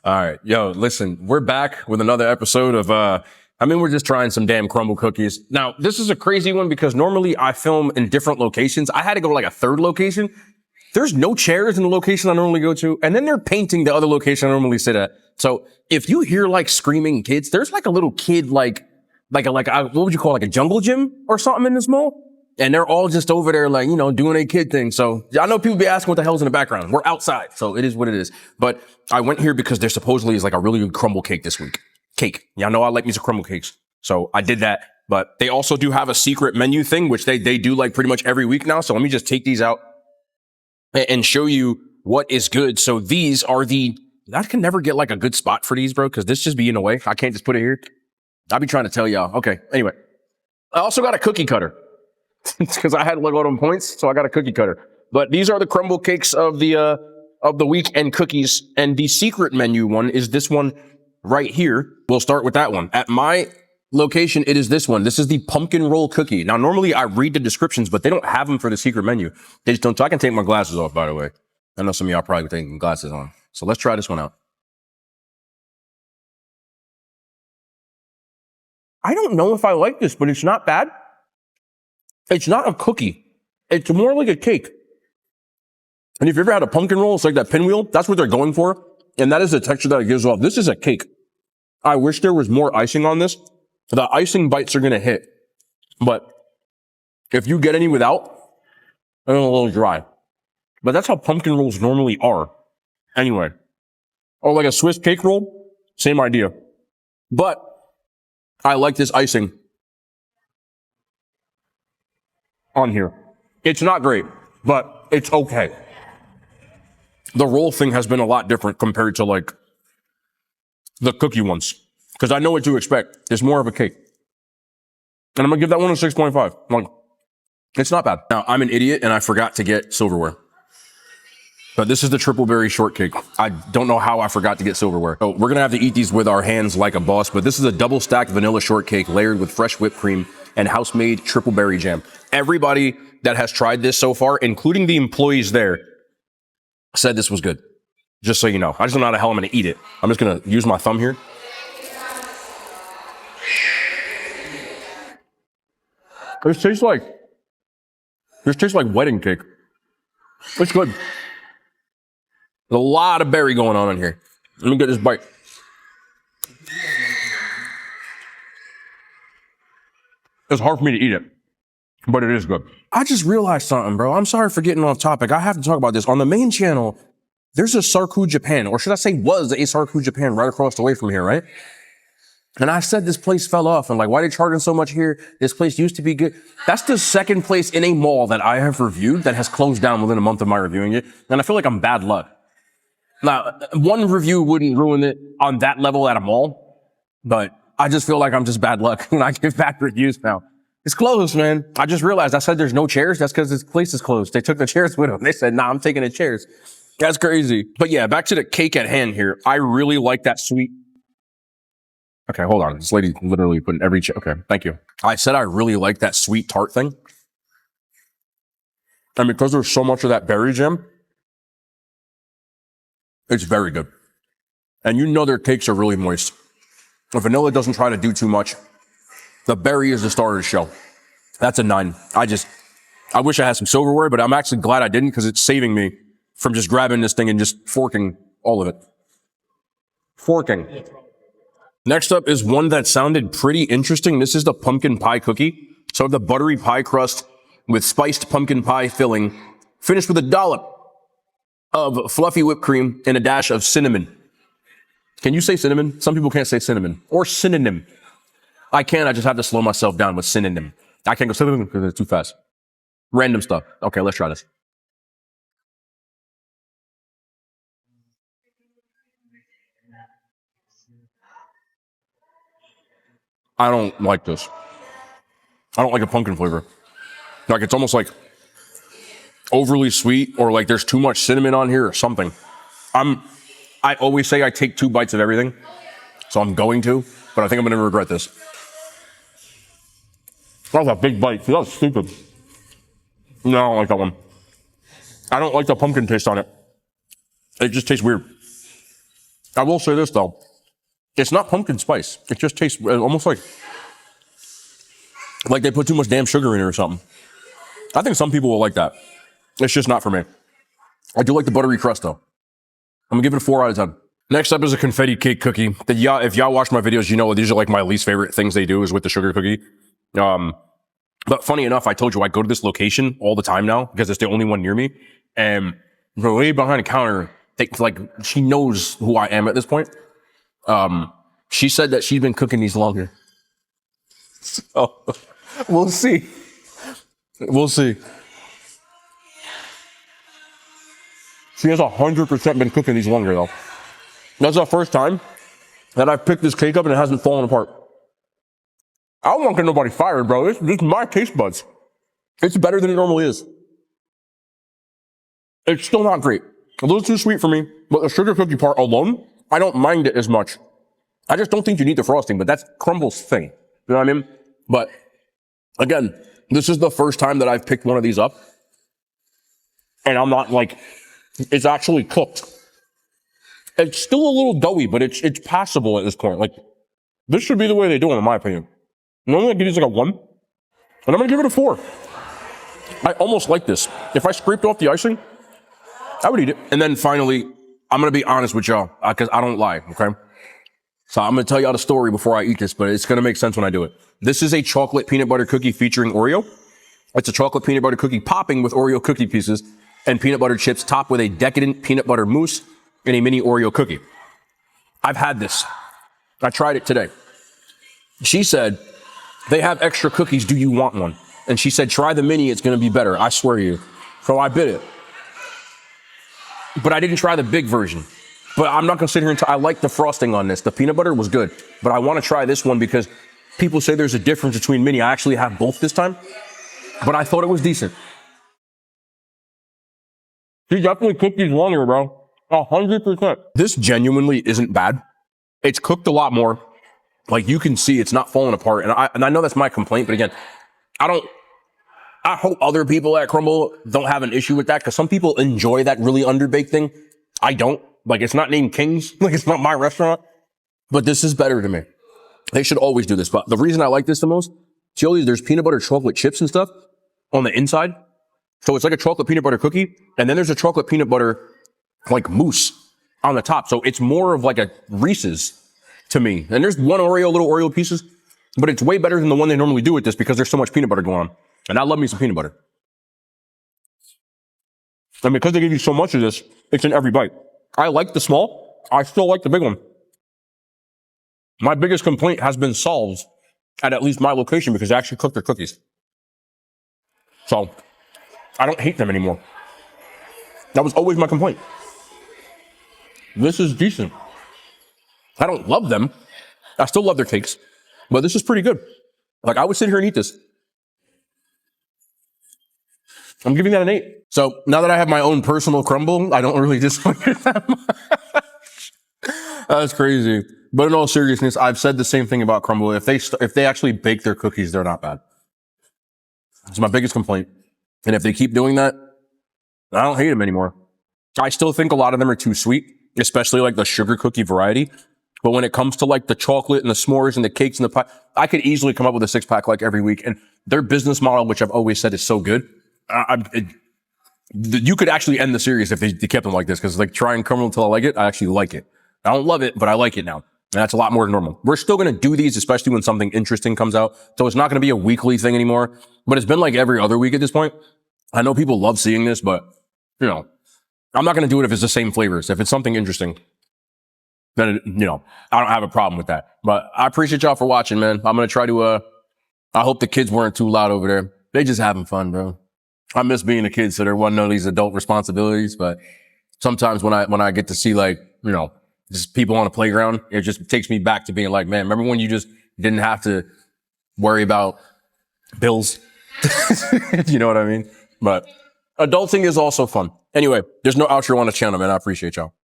All right. Yo, listen, we're back with another episode of, we're just trying some damn Crumbl cookies. Now, this is a crazy one because normally I film in different locations. I had to go to like a third location. There's no chairs in the location I normally go to. And then they're painting the other location I normally sit at. So if you hear like screaming kids, there's like a little kid, what would you call it, like a jungle gym or something in this mall? And they're all just over there, like, doing a kid thing. So I know people be asking what the hell's in the background. We're outside, so it is what it is. But I went here because there supposedly is like a really good Crumbl cake this week. Cake. Y'all know I like me some Crumbl cakes. So I did that. But they also do have a secret menu thing, which they do like pretty much every week now. So let me just take these out and show you what is good. So these are I can never get like a good spot for these, bro, because this just be in the way. I can't just put it here. I'll be trying to tell y'all. Okay. Anyway, I also got a cookie cutter. Because I had like all them points, so I got a cookie cutter. But these are the Crumbl cakes of the week and cookies. And the secret menu one is this one right here. We'll start with that one. At my location, it is this one. This is the pumpkin roll cookie. Now, normally I read the descriptions, but they don't have them for the secret menu. They just don't. So I can take my glasses off, by the way. I know some of y'all probably taking glasses on. So let's try this one out. I don't know if I like this, but it's not bad. It's not a cookie. It's more like a cake. And if you ever had a pumpkin roll, it's like that pinwheel. That's what they're going for. And that is the texture that it gives off. This is a cake. I wish there was more icing on this. The icing bites are going to hit. But if you get any without, it's a little dry. But that's how pumpkin rolls normally are. Anyway. Or like a Swiss cake roll, same idea. But I like this icing on here. It's not great, but it's okay. The roll thing has been a lot different compared to like the cookie ones. Because I know what to expect. It's more of a cake. And I'm gonna give that one a 6.5. Like, it's not bad. Now, I'm an idiot and I forgot to get silverware. But this is the triple berry shortcake. I don't know how I forgot to get silverware. So we're gonna have to eat these with our hands like a boss, but this is a double stacked vanilla shortcake layered with fresh whipped cream and house-made triple berry jam. Everybody that has tried this so far, including the employees there, said this was good. Just so you know. I just don't know how the hell I'm gonna eat it. I'm just gonna use my thumb here. This tastes like wedding cake. It's good. There's a lot of berry going on in here. Let me get this bite. It's hard for me to eat it, but it is good. I just realized something, bro. I'm sorry for getting off topic. I have to talk about this. On the main channel, there's a Sarku Japan, or should I say was a Sarku Japan right across the way from here, right? And I said this place fell off, and like, why are they charging so much here? This place used to be good. That's the second place in a mall that I have reviewed that has closed down within a month of my reviewing it, and I feel like I'm bad luck. Now, one review wouldn't ruin it on that level at a mall, but I just feel like I'm just bad luck when I give bad reviews now. It's closed, man. I just realized I said there's no chairs. That's because this place is closed. They took the chairs with them. They said, nah, I'm taking the chairs. That's crazy. But yeah, back to the cake at hand here. I really like that sweet. Okay, hold on. This lady literally put in every chair. Okay, thank you. I said I really like that sweet tart thing. And because there's so much of that berry jam, it's very good. And you know their cakes are really moist. The vanilla doesn't try to do too much. The berry is the star of the show. That's a 9. I wish I had some silverware, but I'm actually glad I didn't because it's saving me from just grabbing this thing and just forking all of it. Forking. Next up is one that sounded pretty interesting. This is the pumpkin pie cookie. So the buttery pie crust with spiced pumpkin pie filling, finished with a dollop of fluffy whipped cream and a dash of cinnamon. Can you say cinnamon? Some people can't say cinnamon. Or synonym. I can, I just have to slow myself down with synonym. I can't go synonym because it's too fast. Random stuff. Okay, let's try this. I don't like this. I don't like a pumpkin flavor. Like, it's almost like overly sweet, or like there's too much cinnamon on here or something. I always say I take 2 bites of everything, so I'm going to, but I think I'm going to regret this. That was a big bite. That was stupid. No, I don't like that one. I don't like the pumpkin taste on it. It just tastes weird. I will say this though. It's not pumpkin spice. It just tastes almost like they put too much damn sugar in it or something. I think some people will like that. It's just not for me. I do like the buttery crust though. I'm gonna give it a 4 out of 10. Next up is a confetti cake cookie. If y'all watch my videos, you know these are like my least favorite things they do is with the sugar cookie. But funny enough, I told you I go to this location all the time now because it's the only one near me. And the lady behind the counter, she knows who I am at this point. She said that she's been cooking these longer. So we'll see. We'll see. She has 100% been cooking these longer though. That's the first time that I've picked this cake up and it hasn't fallen apart. I don't want to get nobody fired, bro. This is my taste buds. It's better than it normally is. It's still not great. A little too sweet for me, but the sugar cookie part alone, I don't mind it as much. I just don't think you need the frosting, but that's Crumbl's thing. You know what I mean? But again, this is the first time that I've picked one of these up. And I'm not like, it's actually cooked. It's still a little doughy, but it's passable at this point. Like, this should be the way they do it, in my opinion. Normally I give these like a 1, and I'm gonna give it a 4. I almost like this. If I scraped off the icing, I would eat it. And then finally, I'm gonna be honest with y'all, because I don't lie, okay? So I'm gonna tell y'all the story before I eat this, but it's gonna make sense when I do it. This is a chocolate peanut butter cookie featuring Oreo. It's a chocolate peanut butter cookie popping with Oreo cookie pieces and peanut butter chips topped with a decadent peanut butter mousse and a mini Oreo cookie. I've had this. I tried it today. She said, they have extra cookies, do you want one? And she said, try the mini, it's gonna be better, I swear to you. So I bit it. But I didn't try the big version. But I'm not gonna sit here and I like the frosting on this. The peanut butter was good, but I wanna try this one because people say there's a difference between mini. I actually have both this time, but I thought it was decent. She definitely cooked these longer, bro. 100%. This genuinely isn't bad. It's cooked a lot more. Like you can see it's not falling apart. And I know that's my complaint, but again, I hope other people at Crumbl don't have an issue with that because some people enjoy that really underbaked thing. I don't. Like it's not named King's. Like it's not my restaurant, but this is better to me. They should always do this. But the reason I like this the most, see all these, there's peanut butter chocolate chips and stuff on the inside. So it's like a chocolate peanut butter cookie. And then there's a chocolate peanut butter like mousse on the top. So it's more of like a Reese's to me. And there's one Oreo, little Oreo pieces, but it's way better than the one they normally do with this because there's so much peanut butter going on. And I love me some peanut butter. And because they give you so much of this, it's in every bite. I like the small. I still like the big one. My biggest complaint has been solved at least my location because they actually cook their cookies. So I don't hate them anymore. That was always my complaint. This is decent. I don't love them. I still love their cakes, but this is pretty good. Like I would sit here and eat this. I'm giving that an 8. So now that I have my own personal Crumbl, I don't really dislike it that much. That's crazy. But in all seriousness, I've said the same thing about Crumbl. If they actually bake their cookies, they're not bad. It's my biggest complaint. And if they keep doing that, I don't hate them anymore. I still think a lot of them are too sweet, especially like the sugar cookie variety. But when it comes to like the chocolate and the s'mores and the cakes and the pie, I could easily come up with a 6-pack like every week. And their business model, which I've always said is so good, you could actually end the series if they kept them like this. Because like trying Crumbl until I like it, I actually like it. I don't love it, but I like it now. And that's a lot more than normal. We're still going to do these, especially when something interesting comes out. So it's not going to be a weekly thing anymore. But it's been like every other week at this point. I know people love seeing this, but you know, I'm not going to do it if it's the same flavors. If it's something interesting, then, you know, I don't have a problem with that. But I appreciate y'all for watching, man. I'm going to try to, I hope the kids weren't too loud over there. They just having fun, bro. I miss being a kid, so there wasn't none of these adult responsibilities. But sometimes when I get to see like, you know, just people on a playground, it just takes me back to being like, man, remember when you just didn't have to worry about bills? You know what I mean? But adulting is also fun. Anyway, there's no outro on the channel, man. I appreciate y'all.